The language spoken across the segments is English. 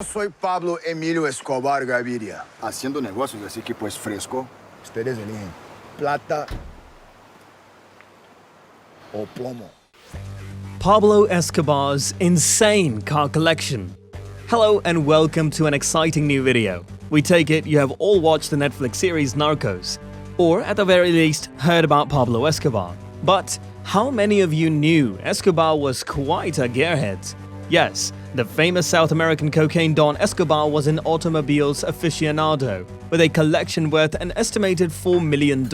Soy Pablo Emilio Escobar Gaviria. Haciendo negocios, así que pues fresco. Ustedes eligen plata o plomo. Pablo Escobar's insane car collection. Hello and welcome to an exciting new video. We take it you have all watched the Netflix series Narcos, or at the very least heard about Pablo Escobar. But how many of you knew Escobar was quite a gearhead? Yes, the famous South American cocaine don Escobar was an automobiles aficionado with a collection worth an estimated $4 million.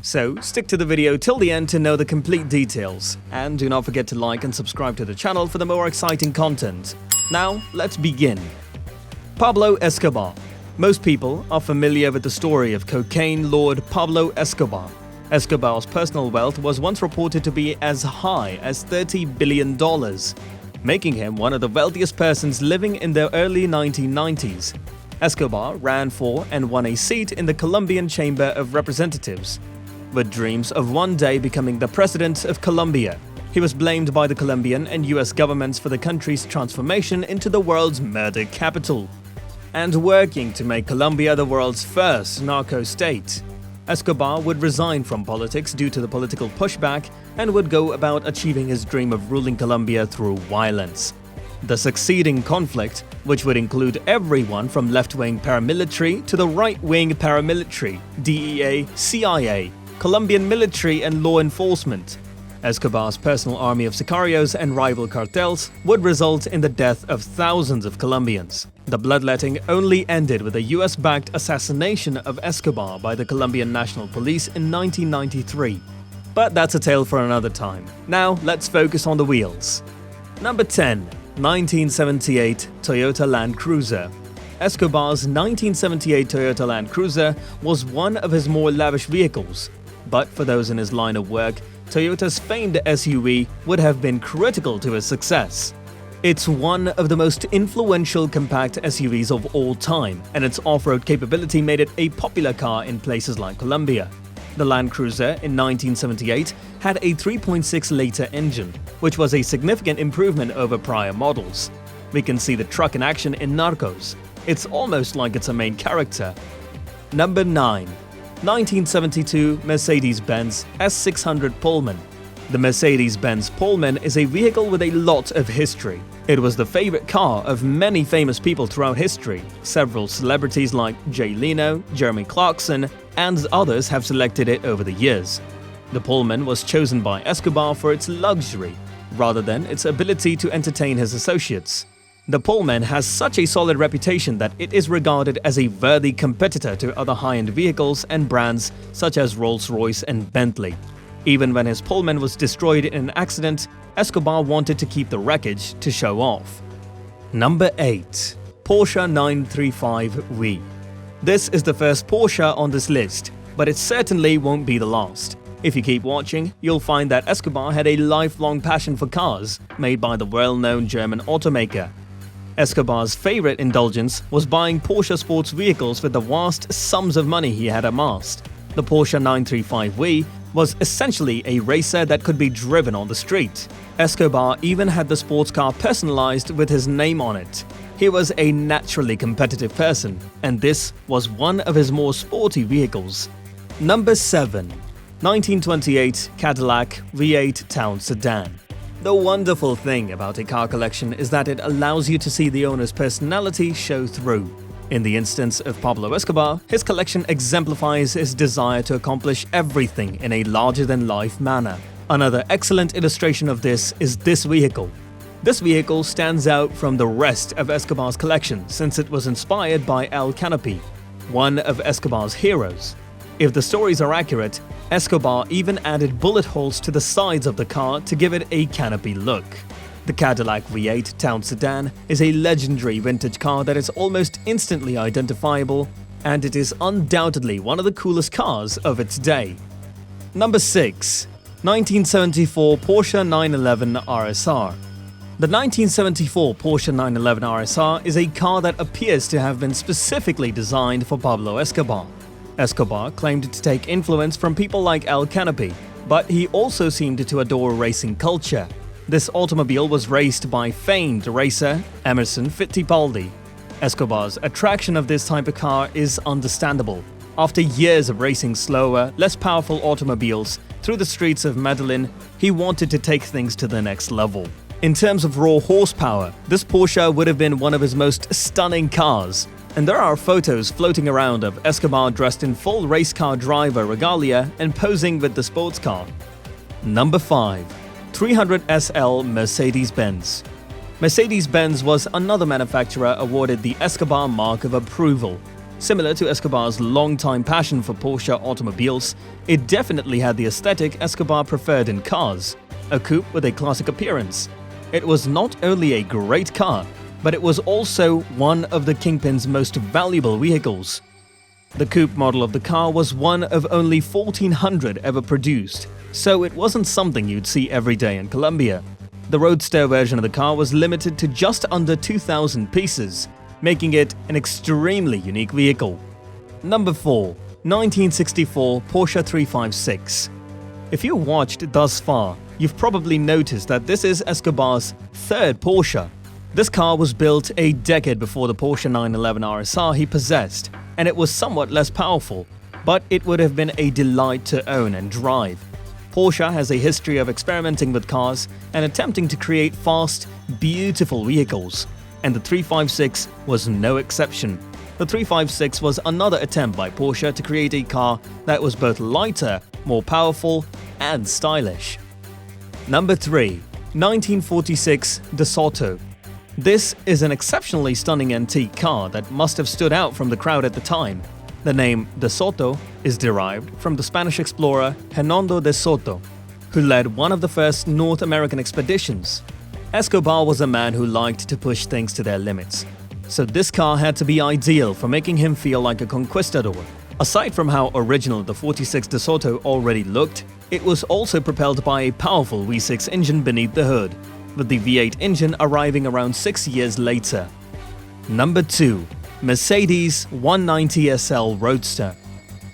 So stick to the video till the end to know the complete details, and do not forget to like and subscribe to the channel for the more exciting content. Now, let's begin. Pablo Escobar. Most people are familiar with the story of cocaine lord Pablo Escobar. Escobar's personal wealth was once reported to be as high as $30 billion, making him one of the wealthiest persons living in the early 1990s. Escobar ran for and won a seat in the Colombian Chamber of Representatives, with dreams of one day becoming the president of Colombia. He was blamed by the Colombian and US governments for the country's transformation into the world's murder capital, and working to make Colombia the world's first narco state. Escobar would resign from politics due to the political pushback and would go about achieving his dream of ruling Colombia through violence. The succeeding conflict, which would include everyone from left-wing paramilitary to the right-wing paramilitary, DEA, CIA, Colombian military and law enforcement, Escobar's personal army of sicarios and rival cartels, would result in the death of thousands of Colombians. The bloodletting only ended with a US-backed assassination of Escobar by the Colombian National Police in 1993. But that's a tale for another time. Now, let's focus on the wheels. Number 10. 1978 Toyota Land Cruiser. Escobar's 1978 Toyota Land Cruiser was one of his more lavish vehicles. But for those in his line of work, Toyota's famed SUV would have been critical to his success. It's one of the most influential compact SUVs of all time, and its off-road capability made it a popular car in places like Colombia. The Land Cruiser in 1978 had a 3.6-liter engine, which was a significant improvement over prior models. We can see the truck in action in Narcos. It's almost like it's a main character. Number 9. 1972 Mercedes-Benz S600 Pullman. The Mercedes-Benz Pullman is a vehicle with a lot of history. It was the favorite car of many famous people throughout history. Several celebrities like Jay Leno, Jeremy Clarkson, and others have selected it over the years. The Pullman was chosen by Escobar for its luxury, rather than its ability to entertain his associates. The Pullman has such a solid reputation that it is regarded as a worthy competitor to other high-end vehicles and brands such as Rolls-Royce and Bentley. Even when his Pullman was destroyed in an accident, Escobar wanted to keep the wreckage to show off. Number 8. Porsche 935V. This is the first Porsche on this list, but it certainly won't be the last. If you keep watching, you'll find that Escobar had a lifelong passion for cars made by the well-known German automaker. Escobar's favorite indulgence was buying Porsche sports vehicles with the vast sums of money he had amassed. The Porsche 935V was essentially a racer that could be driven on the street. Escobar even had the sports car personalized with his name on it. He was a naturally competitive person, and this was one of his more sporty vehicles. Number 7. 1928 Cadillac V8 Town Sedan. The wonderful thing about a car collection is that it allows you to see the owner's personality show through. In the instance of Pablo Escobar, his collection exemplifies his desire to accomplish everything in a larger-than-life manner. Another excellent illustration of this is this vehicle. This vehicle stands out from the rest of Escobar's collection since it was inspired by El Canopy, one of Escobar's heroes. If the stories are accurate, Escobar even added bullet holes to the sides of the car to give it a canopy look. The Cadillac V8 Town Sedan is a legendary vintage car that is almost instantly identifiable, and it is undoubtedly one of the coolest cars of its day. Number 6. 1974 Porsche 911 RSR. The 1974 Porsche 911 RSR is a car that appears to have been specifically designed for Pablo Escobar. Escobar claimed to take influence from people like El Canopy, but he also seemed to adore racing culture. This automobile was raced by famed racer Emerson Fittipaldi. Escobar's attraction of this type of car is understandable. After years of racing slower, less powerful automobiles through the streets of Medellin, he wanted to take things to the next level. In terms of raw horsepower, this Porsche would have been one of his most stunning cars. And there are photos floating around of Escobar dressed in full race car driver regalia and posing with the sports car. Number 5. 300 SL Mercedes-Benz. Mercedes-Benz was another manufacturer awarded the Escobar Mark of Approval. Similar to Escobar's long-time passion for Porsche automobiles, it definitely had the aesthetic Escobar preferred in cars, a coupe with a classic appearance. It was not only a great car, but it was also one of the Kingpin's most valuable vehicles. The coupe model of the car was one of only 1,400 ever produced, so it wasn't something you'd see every day in Colombia. The Roadster version of the car was limited to just under 2,000 pieces, making it an extremely unique vehicle. Number 4. 1964 Porsche 356. If you watched thus far, you've probably noticed that this is Escobar's third Porsche. This car was built a decade before the Porsche 911 RSR he possessed, and it was somewhat less powerful, but it would have been a delight to own and drive. Porsche has a history of experimenting with cars and attempting to create fast, beautiful vehicles, and the 356 was no exception. The 356 was another attempt by Porsche to create a car that was both lighter, more powerful, and stylish. Number 3. 1946 Desoto. This is an exceptionally stunning antique car that must have stood out from the crowd at the time. The name Desoto is derived from the Spanish explorer Hernando de Soto, who led one of the first North American expeditions. Escobar was a man who liked to push things to their limits, so this car had to be ideal for making him feel like a conquistador. Aside from how original the 46 Desoto already looked, it was also propelled by a powerful V6 engine beneath the hood, with the V8 engine arriving around 6 years later. Number 2. Mercedes 190 SL Roadster.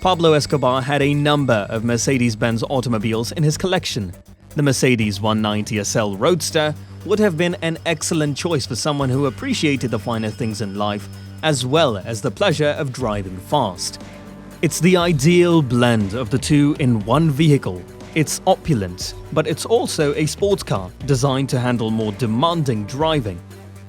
Pablo Escobar had a number of Mercedes-Benz automobiles in his collection. The Mercedes 190 SL Roadster would have been an excellent choice for someone who appreciated the finer things in life, as well as the pleasure of driving fast. It's the ideal blend of the two in one vehicle. It's opulent, but it's also a sports car designed to handle more demanding driving.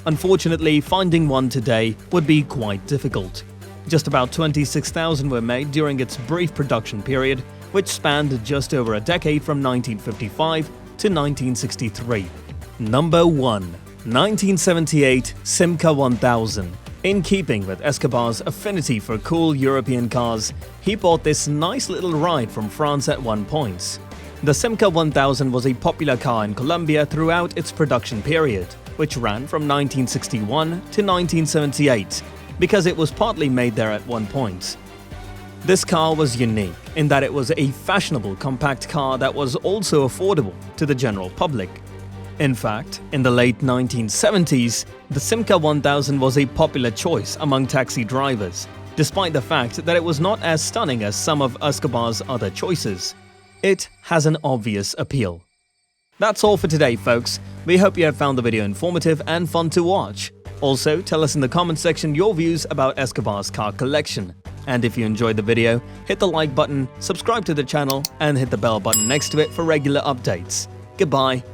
Unfortunately, finding one today would be quite difficult. Just about 26,000 were made during its brief production period, which spanned just over a decade from 1955 to 1963. Number 1. 1978 Simca 1000. In keeping with Escobar's affinity for cool European cars, he bought this nice little ride from France at one point. The Simca 1000 was a popular car in Colombia throughout its production period, which ran from 1961 to 1978, because it was partly made there at one point. This car was unique in that it was a fashionable compact car that was also affordable to the general public. In fact, in the late 1970s, the Simca 1000 was a popular choice among taxi drivers, despite the fact that it was not as stunning as some of Escobar's other choices. It has an obvious appeal. That's all for today, folks. We hope you have found the video informative and fun to watch. Also, tell us in the comments section your views about Escobar's car collection. And if you enjoyed the video, hit the like button, subscribe to the channel, and hit the bell button next to it for regular updates. Goodbye.